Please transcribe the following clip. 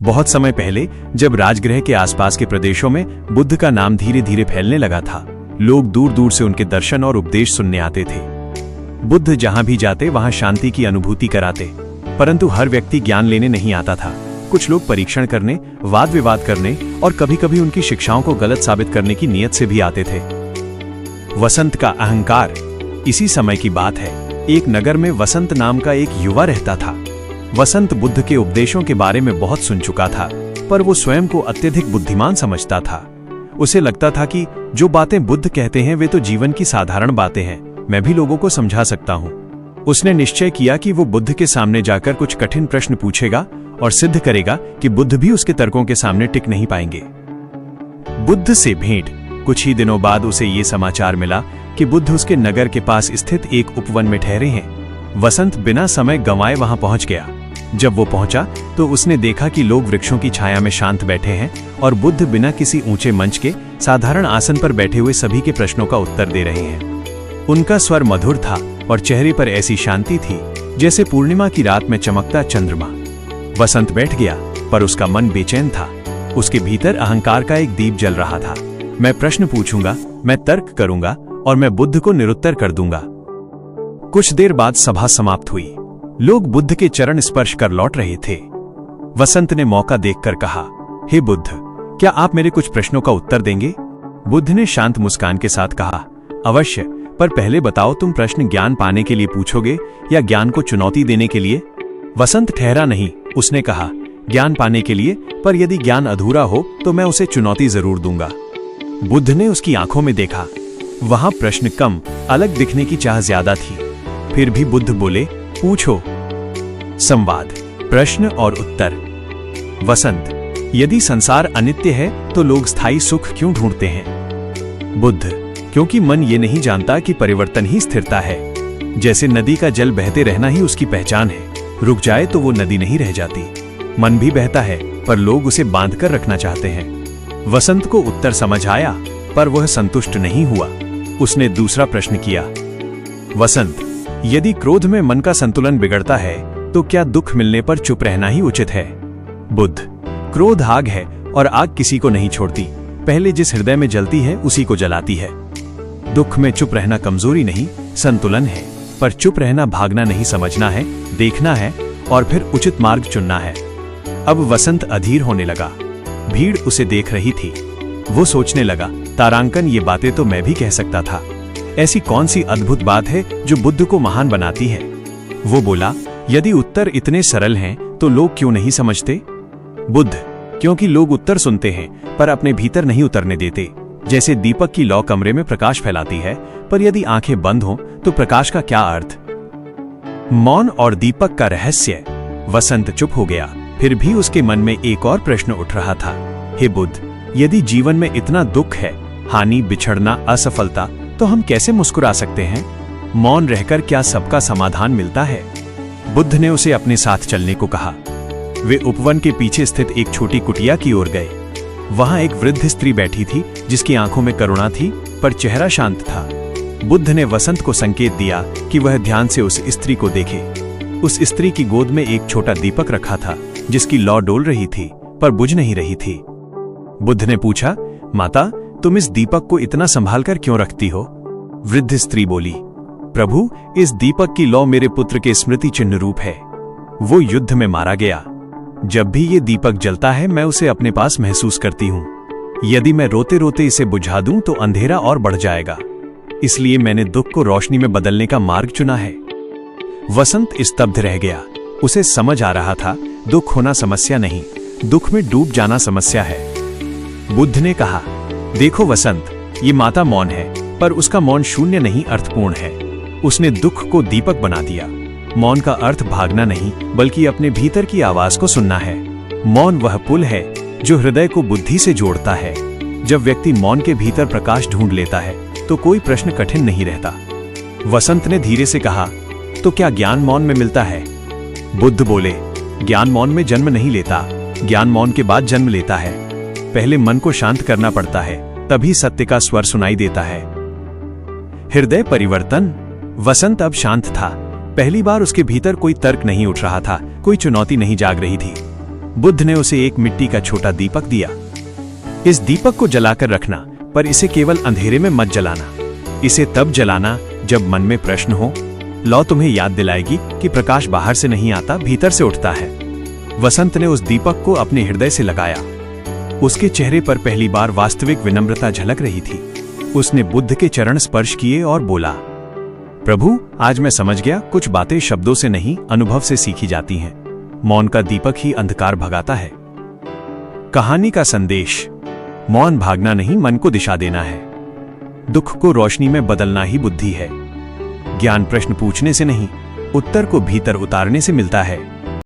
बहुत समय पहले जब राजगृह के आसपास के प्रदेशों में बुद्ध का नाम धीरे धीरे फैलने लगा था, लोग दूर दूर से उनके दर्शन और उपदेश सुनने आते थे। बुद्ध जहां भी जाते वहां शांति की अनुभूति कराते, परंतु हर व्यक्ति ज्ञान लेने नहीं आता था। कुछ लोग परीक्षण करने, वाद विवाद करने और कभी कभी उनकी शिक्षाओं को गलत साबित करने की नीयत से भी आते थे। वसंत का अहंकार। इसी समय की बात है, एक नगर में वसंत नाम का एक युवा रहता था। वसंत बुद्ध के उपदेशों के बारे में बहुत सुन चुका था, पर वो स्वयं को अत्यधिक बुद्धिमान समझता था। उसे लगता था कि जो बातें बुद्ध कहते हैं वे तो जीवन की साधारण बातें हैं, मैं भी लोगों को समझा सकता हूँ। उसने निश्चय किया कि वो बुद्ध के सामने जाकर कुछ कठिन प्रश्न पूछेगा और सिद्ध करेगा कि बुद्ध भी उसके तर्कों के सामने टिक नहीं पाएंगे। बुद्ध से भेंट। कुछ ही दिनों बाद उसे ये समाचार मिला कि बुद्ध उसके नगर के पास स्थित एक उपवन में ठहरे हैं। वसंत बिना समय गंवाए वहां पहुंच गया। जब वो पहुंचा तो उसने देखा कि लोग वृक्षों की छाया में शांत बैठे हैं और बुद्ध बिना किसी ऊंचे मंच के साधारण आसन पर बैठे हुए सभी के प्रश्नों का उत्तर दे रहे हैं। उनका स्वर मधुर था और चेहरे पर ऐसी शांति थी जैसे पूर्णिमा की रात में चमकता चंद्रमा। वसंत बैठ गया, पर उसका मन बेचैन था। उसके भीतर अहंकार का एक दीप जल रहा था। मैं प्रश्न पूछूंगा, मैं तर्क करूंगा और मैं बुद्ध को निरुत्तर कर दूंगा। कुछ देर बाद सभा समाप्त हुई। लोग बुद्ध के चरण स्पर्श कर लौट रहे थे। वसंत ने मौका देखकर कहा, हे बुद्ध, क्या आप मेरे कुछ प्रश्नों का उत्तर देंगे? बुद्ध ने शांत मुस्कान के साथ कहा, अवश्य, पर पहले बताओ तुम प्रश्न ज्ञान पाने के लिए पूछोगे या ज्ञान को चुनौती देने के लिए? वसंत ठहरा नहीं। उसने कहा, ज्ञान पाने के लिए, पर यदि ज्ञान अधूरा हो तो मैं उसे चुनौती जरूर दूंगा। बुद्ध ने उसकी आंखों में देखा। वहां प्रश्न कम, अलग दिखने की चाह ज्यादा थी। फिर भी बुद्ध बोले, पूछो। संवाद, प्रश्न और उत्तर। वसंत, यदि संसार अनित्य है तो लोग स्थायी सुख क्यों ढूंढते हैं? बुद्ध, क्योंकि मन ये नहीं जानता कि परिवर्तन ही स्थिरता है। जैसे नदी का जल बहते रहना ही उसकी पहचान है। रुक जाए तो वो नदी नहीं रह जाती। मन भी बहता है, पर लोग उसे बांध कर रखना चाहते हैं। वसंत को उत्तर समझ आया, पर वह संतुष्ट नहीं हुआ। उसने दूसरा प्रश्न किया, वसंत, यदि क्रोध में मन का संतुलन बिगड़ता है तो क्या दुख मिलने पर चुप रहना ही उचित है? बुद्ध, क्रोध आग है और आग किसी को नहीं छोड़ती। पहले जिस हृदय में जलती है उसी को जलाती है। दुख में चुप रहना कमजोरी नहीं, संतुलन है। पर चुप रहना भागना नहीं, समझना है, देखना है और फिर उचित मार्ग चुनना है। अब वसंत अधीर होने लगा। भीड़ उसे देख रही थी। वो सोचने लगा, तारांकन, ये बातें तो मैं भी कह सकता था। ऐसी कौन सी अद्भुत बात है जो बुद्ध को महान बनाती है? वो बोला, यदि उत्तर इतने सरल हैं तो लोग क्यों नहीं समझते? बुद्ध, क्योंकि लोग उत्तर सुनते हैं पर अपने भीतर नहीं उतरने देते। जैसे दीपक की लौ कमरे में प्रकाश फैलाती है, पर यदि आंखें बंद हों तो प्रकाश का क्या अर्थ? मौन और दीपक का रहस्य। वसंत चुप हो गया। फिर भी उसके मन में एक और प्रश्न उठ रहा था, हे बुद्ध, यदि जीवन में इतना दुख है, हानि, बिछड़ना, असफलता, तो हम कैसे मुस्कुरा सकते हैं? मौन रहकर क्या सबका समाधान मिलता है? बुद्ध ने उसे अपने साथ चलने को कहा। वे उपवन के पीछे स्थित एक छोटी कुटिया की ओर गए। वहां एक वृद्ध स्त्री बैठी थी जिसकी आंखों में करुणा थी, पर चेहरा शांत था। बुद्ध ने वसंत को संकेत दिया कि वह ध्यान से उस स्त्री को देखे। उस स्त्री की गोद में एक छोटा दीपक रखा था जिसकी लौ डोल रही थी पर बुझ नहीं रही थी। बुद्ध ने पूछा, माता, तुम इस दीपक को इतना संभाल कर क्यों रखती हो? वृद्ध स्त्री बोली, प्रभु, इस दीपक की लौ मेरे पुत्र के स्मृति चिन्ह रूप है। वो युद्ध में मारा गया। जब भी ये दीपक जलता है मैं उसे अपने पास महसूस करती हूँ। यदि मैं रोते रोते इसे बुझा दूं तो अंधेरा और बढ़ जाएगा। इसलिए मैंने दुख को रोशनी में बदलने का मार्ग चुना है। वसंत स्तब्ध रह गया। उसे समझ आ रहा था, दुख होना समस्या नहीं, दुख में डूब जाना समस्या है। बुद्ध ने कहा, देखो वसंत, ये माता मौन है, पर उसका मौन शून्य नहीं, अर्थपूर्ण है। उसने दुख को दीपक बना दिया। मौन का अर्थ भागना नहीं, बल्कि अपने भीतर की आवाज को सुनना है। मौन वह पुल है जो हृदय को बुद्धि से जोड़ता है। जब व्यक्ति मौन के भीतर प्रकाश ढूंढ लेता है तो कोई प्रश्न कठिन नहीं रहता। वसंत ने धीरे से कहा, तो क्या ज्ञान मौन में मिलता है? बुद्ध बोले, ज्ञान मौन में जन्म नहीं लेता, ज्ञान मौन के बाद जन्म लेता है। पहले मन को शांत करना पड़ता है, तभी सत्य का स्वर सुनाई देता है। हृदय परिवर्तन। वसंत अब शांत था। पहली बार उसके भीतर कोई तर्क नहीं उठ रहा था, कोई चुनौती नहीं जाग रही थी। बुद्ध ने उसे एक मिट्टी का छोटा दीपक दिया। इस दीपक को जलाकर रखना, पर इसे केवल अंधेरे में मत जलाना। इसे तब जलाना जब मन में प्रश्न हो। लौ तुम्हें याद दिलाएगी कि प्रकाश बाहर से नहीं आता, भीतर से उठता है। वसंत ने उस दीपक को अपने हृदय से लगाया। उसके चेहरे पर पहली बार वास्तविक विनम्रता झलक रही थी। उसने बुद्ध के चरण स्पर्श किए और बोला, प्रभु, आज मैं समझ गया, कुछ बातें शब्दों से नहीं, अनुभव से सीखी जाती हैं। मौन का दीपक ही अंधकार भगाता है। कहानी का संदेश: मौन भागना नहीं, मन को दिशा देना है। दुख को रोशनी में बदलना ही बुद्धि है। ज्ञान प्रश्न पूछने से नहीं, उत्तर को भीतर उतारने से मिलता है।